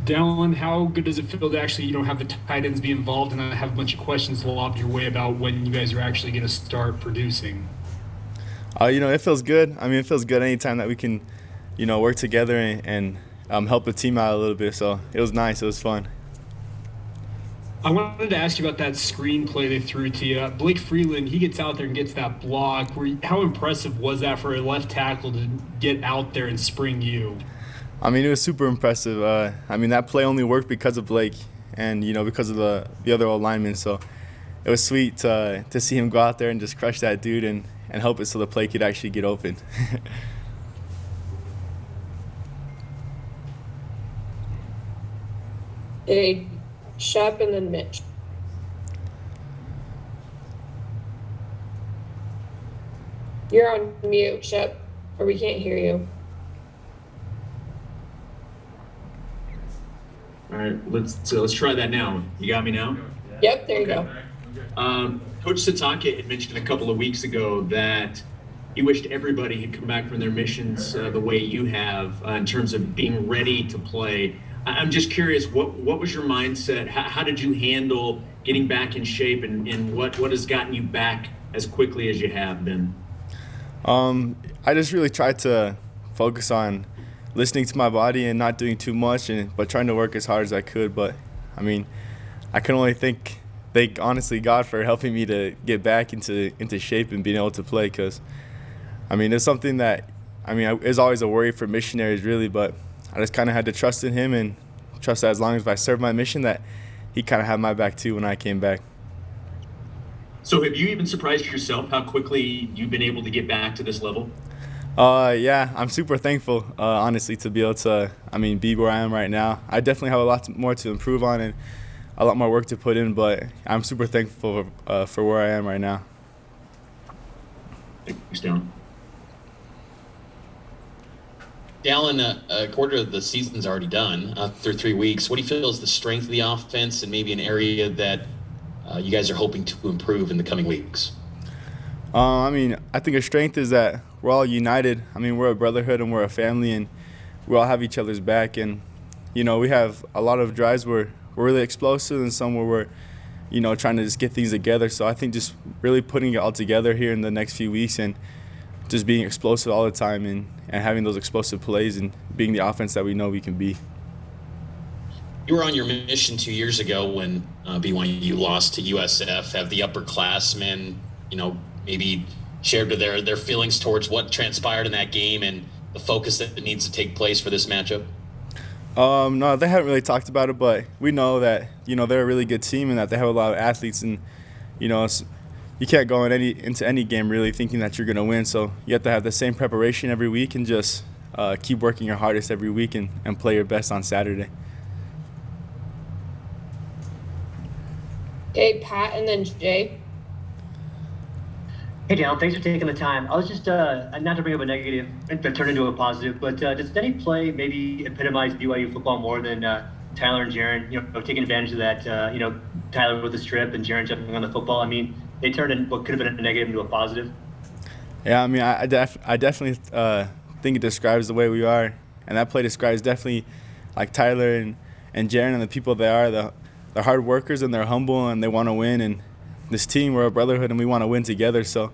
Dallin, how good does it feel to actually, have the tight ends be involved and not have a bunch of questions lob your way about when you guys are actually going to start producing? It feels good. I mean, it feels good anytime that we can, work together and help the team out a little bit. So it was nice. It was fun. I wanted to ask you about that screenplay they threw to you. Blake Freeland, he gets out there and gets that block. How impressive was that for a left tackle to get out there and spring you? I mean, it was super impressive. That play only worked because of Blake and, because of the other old linemen. So it was sweet to see him go out there and just crush that dude and help it so the play could actually get open. Hey, Shep and then Mitch. You're on mute, Shep, or we can't hear you. All right, let's try that now. You got me now? Yep, there you go. Coach Satake had mentioned a couple of weeks ago that he wished everybody had come back from their missions the way you have in terms of being ready to play. I'm just curious, what was your mindset? How did you handle getting back in shape, and what has gotten you back as quickly as you have been? I just really tried to focus on listening to my body and not doing too much, but trying to work as hard as I could. But I mean, I can only thank honestly God for helping me to get back into shape and being able to play. Because I mean, it's something that is always a worry for missionaries, really. But I just kind of had to trust in Him and trust that as long as I served my mission, that He kind of had my back too when I came back. So have you even surprised yourself how quickly you've been able to get back to this level? Yeah, I'm super thankful, honestly, to be able to, be where I am right now. I definitely have a lot more to improve on and a lot more work to put in, but I'm super thankful for where I am right now. Thanks, Dallin. Dallin, a quarter of the season's already done through 3 weeks. What do you feel is the strength of the offense and maybe an area that you guys are hoping to improve in the coming weeks? I think our strength is that we're all united. We're a brotherhood and we're a family, and we all have each other's back. And, we have a lot of drives where we're really explosive and some where we're, trying to just get things together. So I think just really putting it all together here in the next few weeks and just being explosive all the time and having those explosive plays and being the offense that we know we can be. You were on your mission 2 years ago when BYU lost to USF. Have the upperclassmen, maybe shared their feelings towards what transpired in that game and the focus that needs to take place for this matchup? No, they haven't really talked about it, but we know that, they're a really good team and that they have a lot of athletes, and, you can't go into any game really thinking that you're going to win. So you have to have the same preparation every week and just keep working your hardest every week and play your best on Saturday. Okay, Pat and then Jay. Hey, Dallin, thanks for taking the time. I was just, not to bring up a negative, but turn into a positive, but does any play maybe epitomize BYU football more than Tyler and Jaron, taking advantage of that, Tyler with the strip and Jaron jumping on the football? They turned in what could have been a negative into a positive. Yeah, I definitely think it describes the way we are, and that play describes definitely like Tyler and Jaron and the people they are. They're hard workers and they're humble and they want to win, and this team, we're a brotherhood and we want to win together. So,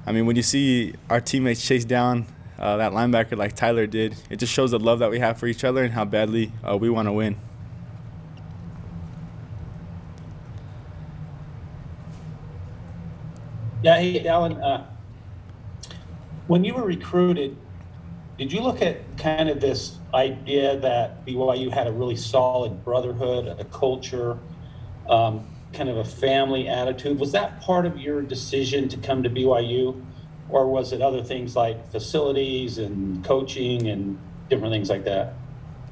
when you see our teammates chase down that linebacker like Tyler did, it just shows the love that we have for each other and how badly we want to win. Yeah, hey, Dallin, when you were recruited, did you look at kind of this idea that BYU had a really solid brotherhood, a culture, kind of a family attitude? Was that part of your decision to come to BYU, or was it other things like facilities and coaching and different things like that?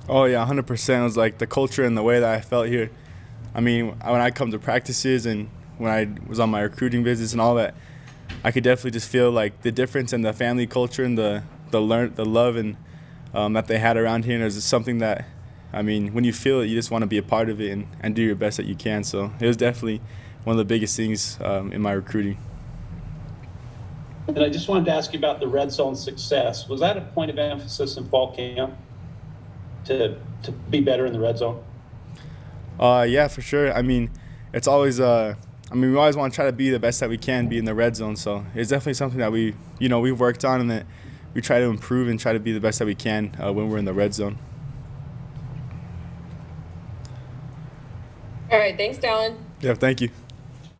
Oh, yeah, 100%. It was like the culture and the way that I felt here. When I come to practices and when I was on my recruiting visits and all that, I could definitely just feel like the difference in the family culture and the love and that they had around here. And it was just something that, when you feel it, you just want to be a part of it and do your best that you can. So it was definitely one of the biggest things in my recruiting. And I just wanted to ask you about the red zone success. Was that a point of emphasis in fall camp to to be better in the red zone? Yeah, for sure. I mean, it's always we always want to try to be the best that we can be in the red zone. So it's definitely something that we've worked on and that we try to improve and try to be the best that we can when we're in the red zone. All right, thanks, Dallin. Yeah, thank you.